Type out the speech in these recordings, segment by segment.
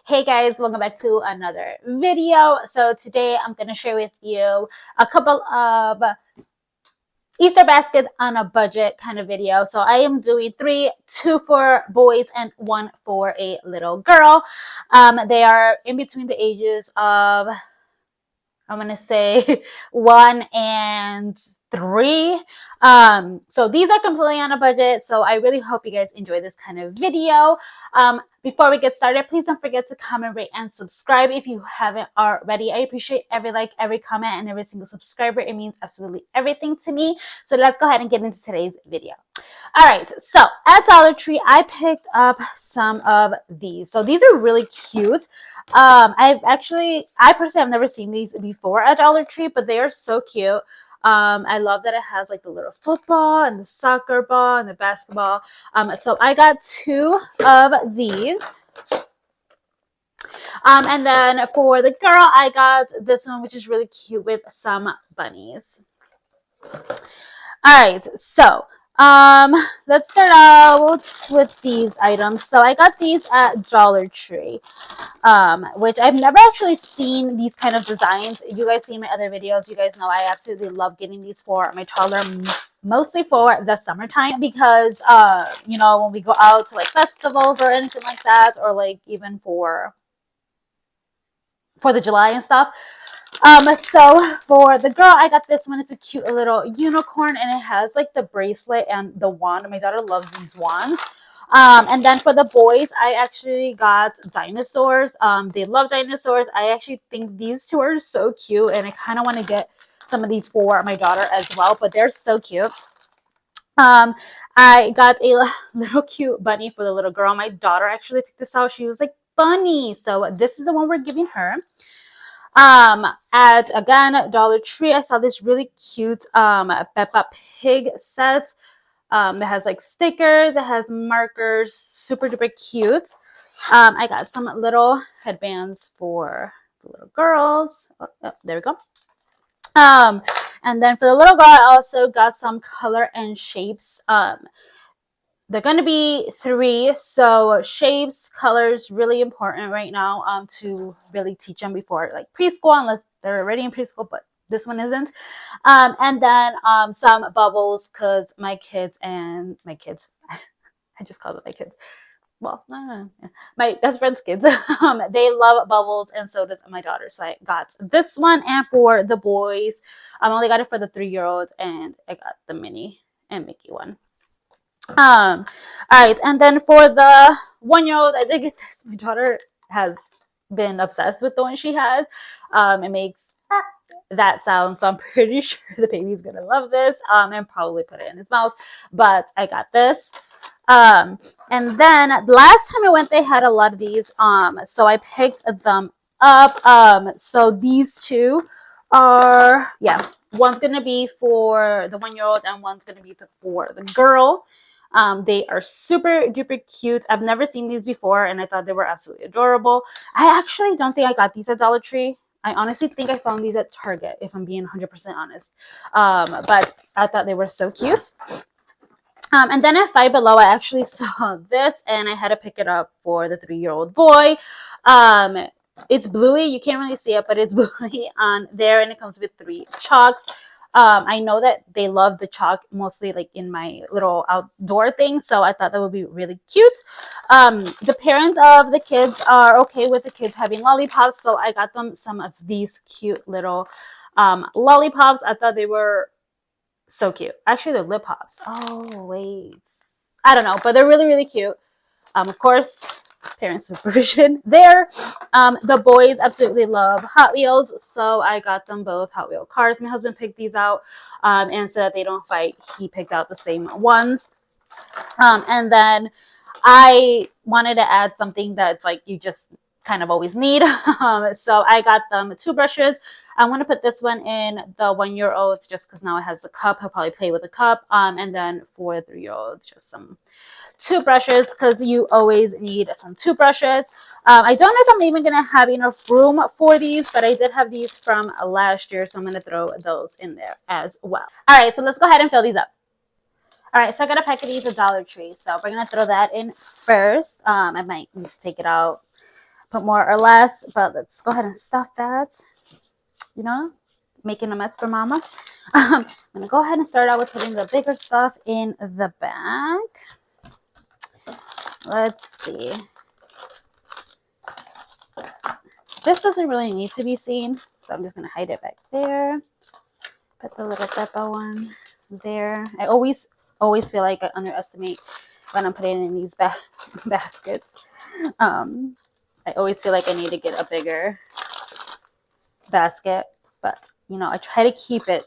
Hey guys, welcome back to another video. So today I'm going to share with you a couple of Easter baskets on a budget kind of video. So I am doing two for boys and one for a little girl. They are in between the ages of, I'm going to say 1 and 3. So these are completely on a budget. So I really hope you guys enjoy this kind of video. Before we get started, please don't forget to comment, rate, and subscribe if you haven't already. I appreciate every like, every comment, and every single subscriber. It means absolutely everything to me. So let's go ahead and get into today's video. All right, so at Dollar Tree, I picked up some of these. So these are really cute. I personally have never seen these before at Dollar Tree, but they are so cute. I love that it has like the little football and the soccer ball and the basketball. So I got 2 of these. And then for the girl, I got this one, which is really cute with some bunnies. All right, so let's start out with these items. So I got these at Dollar Tree, which I've never actually seen these kind of designs. You guys see my other videos, you guys know I absolutely love getting these for my toddler, mostly for the summertime, because you know, when we go out to like festivals or anything like that, or like even for the July and stuff. So for the girl, I got this one. It's a cute little unicorn, and it has like the bracelet and the wand. My daughter loves these wands. And then for the boys, I actually got dinosaurs. They love dinosaurs. I actually think these 2 are so cute, and I kind of want to get some of these for my daughter as well, but they're so cute. I got a little cute bunny for the little girl. My daughter actually picked this out. She was like, bunny. So this is the one we're giving her. At again Dollar Tree, I saw this really cute Peppa Pig set. It has like stickers, it has markers, super duper cute. I got some little headbands for the little girls. Oh, there we go. And then for the little girl, I also got some color and shapes. They're going to be 3, so shapes, colors, really important right now to really teach them before like preschool, unless they're already in preschool, but this one isn't. And then some bubbles, because my kids, I just call them my kids. Well, my best friend's kids, they love bubbles, and so does my daughter. So I got this one, and for the boys, I only got it for the 3-year-olds, and I got the Minnie and Mickey one. All right, and then for the 1-year-old, I think my daughter has been obsessed with the one she has. It makes that sound, so I'm pretty sure the baby's gonna love this, and probably put it in his mouth. But I got this. And then the last time I went, they had a lot of these. So I picked them up. So these 2 are, one's gonna be for the 1-year-old, and one's gonna be for the girl. They are super duper cute. I've never seen these before, and I thought they were absolutely adorable. I actually don't think I got these at Dollar Tree. I honestly think I found these at Target, if I'm being 100% honest. But I thought they were so cute. And then at Five Below, I actually saw this, and I had to pick it up for the 3-year-old boy. It's bluey. You can't really see it, but it's bluey on there, and it comes with 3 chalks. I know that they love the chalk mostly like in my little outdoor thing, so I thought that would be really cute. The parents of the kids are okay with the kids having lollipops, so I got them some of these cute little lollipops. I thought they were so cute. Actually, they're lip pops. Oh, wait. I don't know, but they're really, really cute. Of course, parent supervision there. The boys absolutely love Hot Wheels, so I got them both Hot Wheel cars. My husband picked these out, and so that they don't fight, he picked out the same ones. And then I wanted to add something that's like you just kind of always need. So I got them 2 brushes. I want to put this one in the 1-year-olds just because now it has the cup. He'll probably play with the cup. And then for the 3-year-olds, just some toothbrushes, because you always need some toothbrushes. I don't know if I'm even going to have enough room for these, but I did have these from last year, so I'm going to throw those in there as well. All right, so let's go ahead and fill these up. All right, so I got a pack of these at Dollar Tree, so we're going to throw that in first. I might need to take it out put more or less, but let's go ahead and stuff that, you know, making a mess for mama. I'm gonna go ahead and start out with putting the bigger stuff in the bag. Let's see. This doesn't really need to be seen, so I'm just gonna hide it back there. Put the little Peppa one there. I always feel like I underestimate when I'm putting in these baskets. I always feel like I need to get a bigger basket, but you know, I try to keep it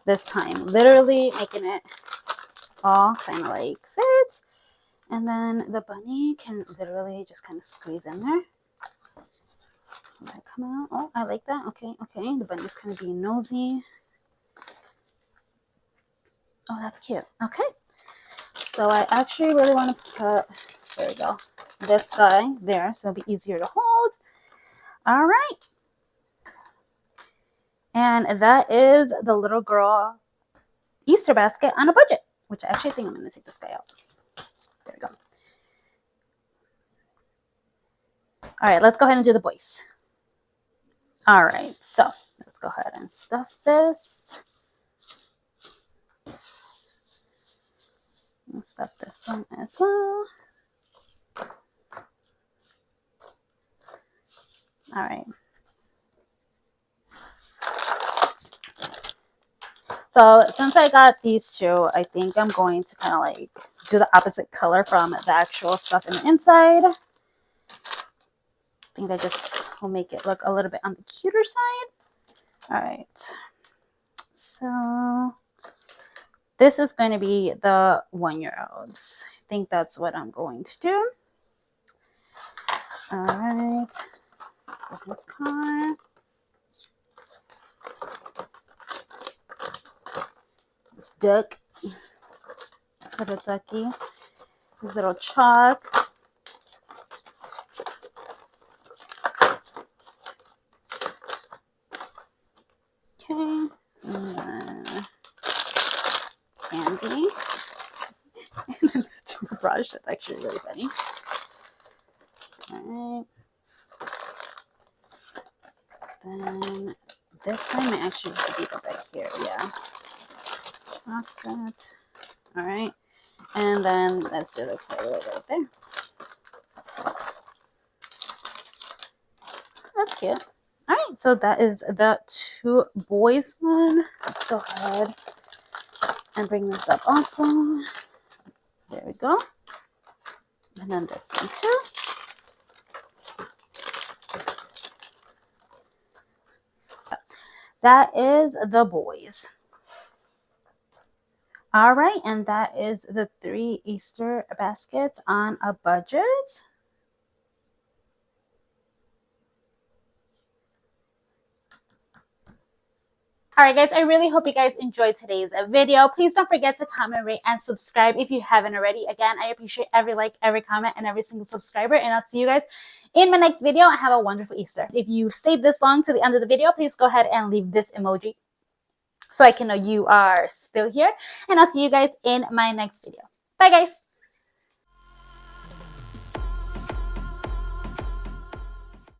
this time, literally making it all kind of like fit. And then the bunny can literally just kind of squeeze in there. Let it come out. Oh, I like that. Okay, okay. The bunny's kind of being nosy. Oh, that's cute. Okay. So I actually really want to put, there we go, this guy there, so it'll be easier to hold. All right. And that is the little girl Easter basket on a budget, which I actually think I'm going to take this guy out. There we go. All right, let's go ahead and do the boys. All right, so let's go ahead and stuff this. Let's stuff this one as well. All right. So since I got these two, I think I'm going to kind of like do the opposite color from the actual stuff in the inside. I think that just will make it look a little bit on the cuter side. All right. So this is going to be the 1-year-olds. I think that's what I'm going to do. All right. So his car. This duck. Little ducky. His little chalk. Okay. And then candy. And then the toothbrush. That's actually really funny. All right. Then this time I actually have to keep it back here. Yeah. That's that. All right. And then let's do the color right there. That's cute. All right. So that is the 2 boys one. Let's go ahead and bring this up also. There we go. And then this one too. That is the boys. All right, and that is the 3 Easter baskets on a budget. All right, guys, I really hope you guys enjoyed today's video. Please don't forget to comment, rate, and subscribe if you haven't already. Again, I appreciate every like, every comment, and every single subscriber, and I'll see you guys in my next video. Have a wonderful Easter. If you stayed this long to the end of the video, please go ahead and leave this emoji so I can know you are still here, and I'll see you guys in my next video. Bye, guys.